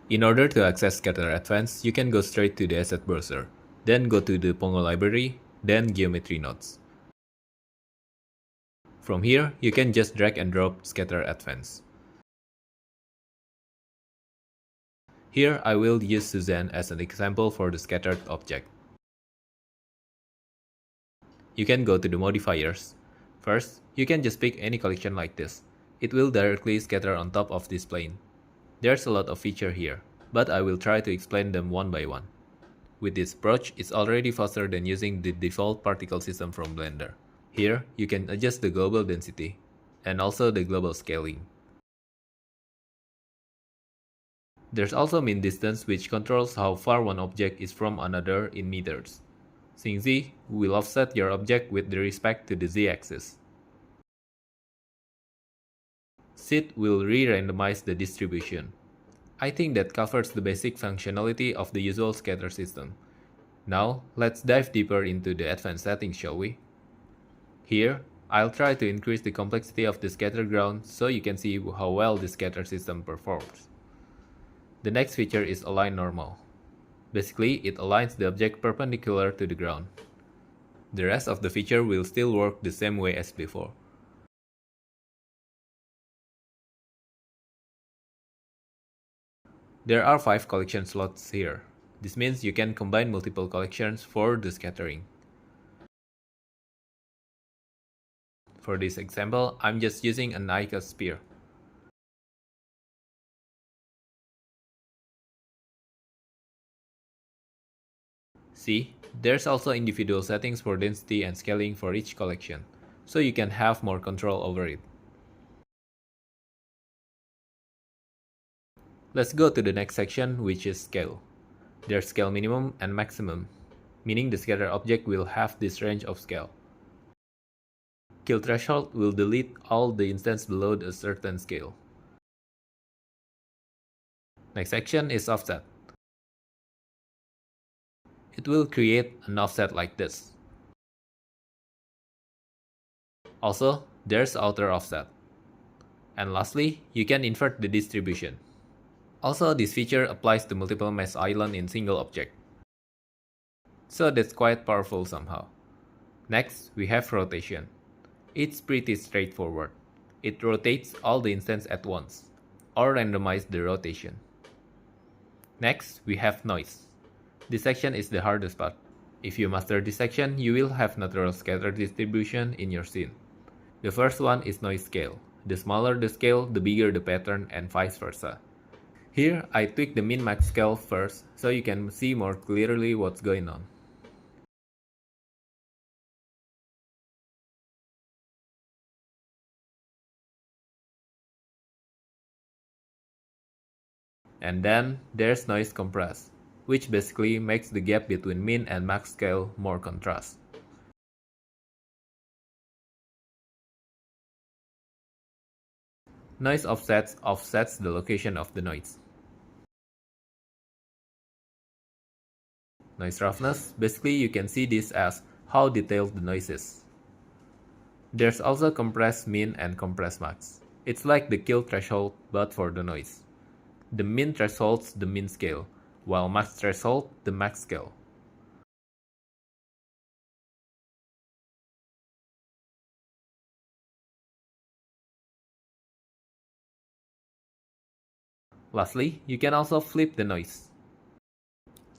In order to access Scatter Advanced, you can go straight to the asset browser, then go to the Pongo library, then Geometry Nodes. From here, you can just drag and drop Scatter Advanced. Here I will use Suzanne as an example for the scattered object. You can go to the modifiers. First, you can just pick any collection like this. It will directly scatter on top of this plane. There's a lot of feature here, but I will try to explain them one by one. With this approach, it's already faster than using the default particle system from Blender. Here, you can adjust the global density, and also the global scaling. There's also mean distance, which controls how far one object is from another in meters. Sin Z will offset your object with respect to the z-axis. Sit will re-randomize the distribution. I think that covers the basic functionality of the usual scatter system. Now, let's dive deeper into the advanced settings, shall we? Here, I'll try to increase the complexity of the scatter ground so you can see how well the scatter system performs. The next feature is Align Normal. Basically, it aligns the object perpendicular to the ground. The rest of the feature will still work the same way as before. There are 5 collection slots here. This means you can combine multiple collections for the scattering. For this example, I'm just using an Ica sphere. See, there's also individual settings for density and scaling for each collection, so you can have more control over it. Let's go to the next section, which is scale. There's scale minimum and maximum, meaning the scatter object will have this range of scale. Kill threshold will delete all the instances below a certain scale. Next section is offset. It will create an offset like this. Also, there's outer offset. And lastly, you can invert the distribution. Also, this feature applies to multiple mesh islands in single object. So that's quite powerful somehow. Next, we have rotation. It's pretty straightforward. It rotates all the instances at once, or randomize the rotation. Next, we have noise. This section is the hardest part. If you master this section, you will have natural scatter distribution in your scene. The first one is noise scale. The smaller the scale, the bigger the pattern, and vice versa. Here, I tweak the min-max scale first, so you can see more clearly what's going on. And then, there's noise compress, which basically makes the gap between min and max scale more contrast. Noise offsets the location of the noise. Noise roughness, basically you can see this as how detailed the noise is. There's also compress min and compress max. It's like the kill threshold but for the noise. The min thresholds the min scale, while max threshold the max scale. Lastly, you can also flip the noise.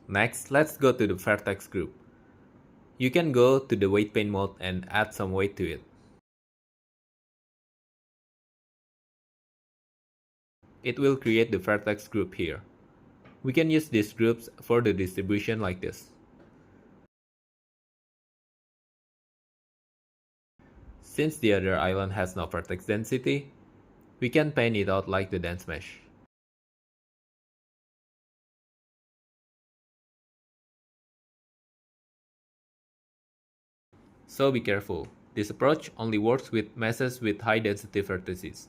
Next, let's go to the Vertex group. You can go to the weight paint mode and add some weight to it. It will create the Vertex group here. We can use these groups for the distribution like this. Since the other island has no vertex density, we can paint it out like the dense mesh. So be careful, this approach only works with meshes with high density vertices.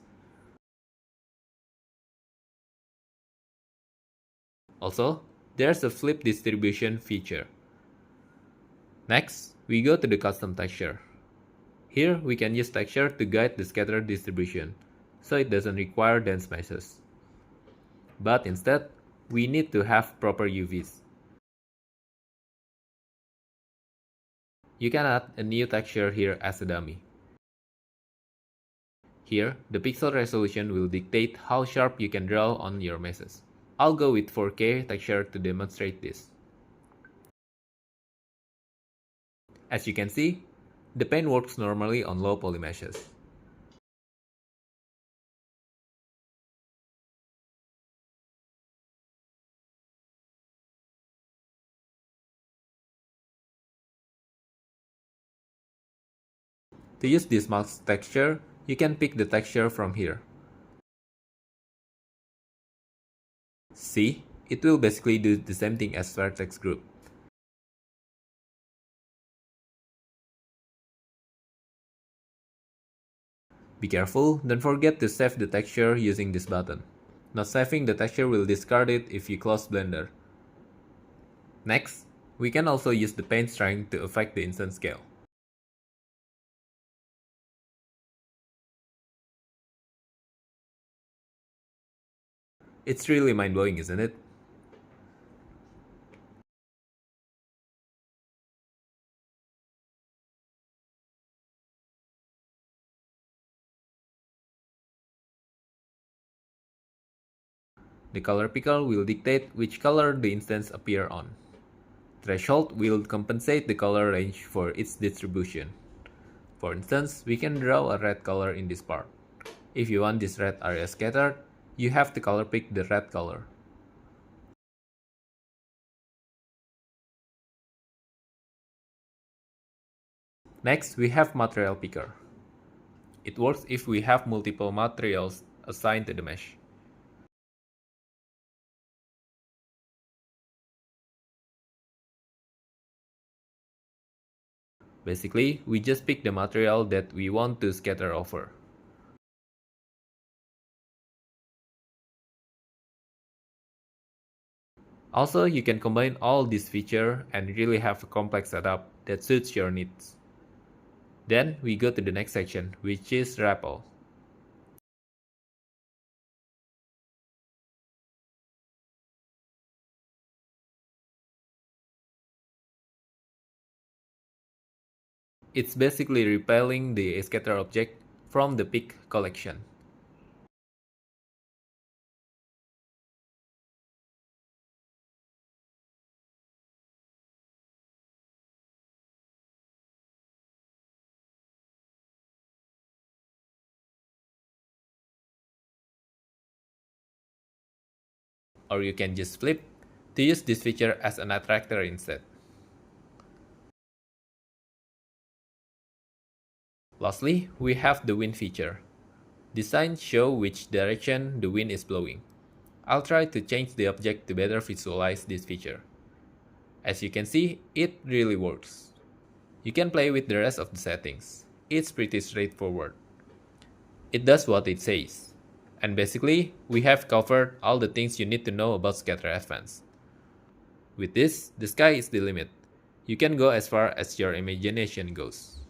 Also, there's a flip distribution feature. Next, we go to the custom texture. Here we can use texture to guide the scatter distribution, so it doesn't require dense meshes. But instead, we need to have proper UVs. You can add a new texture here as a dummy. Here, the pixel resolution will dictate how sharp you can draw on your meshes. I'll go with 4K texture to demonstrate this. As you can see, the pen works normally on low poly meshes. To use this mask texture, you can pick the texture from here. See, it will basically do the same thing as Vertex Group. Be careful, don't forget to save the texture using this button. Not saving the texture will discard it if you close Blender. Next, we can also use the paint strength to affect the instant scale. It's really mind-blowing, isn't it? The color picker will dictate which color the instants appear on. Threshold will compensate the color range for its distribution. For instance, we can draw a red color in this part. If you want this red area scattered, you have to color pick the red color. Next, we have material picker. It works if we have multiple materials assigned to the mesh. Basically, we just pick the material that we want to scatter over. Also, you can combine all these features and really have a complex setup that suits your needs. Then we go to the next section, which is Repel. It's basically repelling the scatter object from the pick collection. Or you can just flip to use this feature as an attractor instead. Lastly, we have the wind feature. These signs show which direction the wind is blowing. I'll try to change the object to better visualize this feature. As you can see, it really works. You can play with the rest of the settings. It's pretty straightforward. It does what it says. And basically, we have covered all the things you need to know about Scatter Advanced. With this, the sky is the limit. You can go as far as your imagination goes.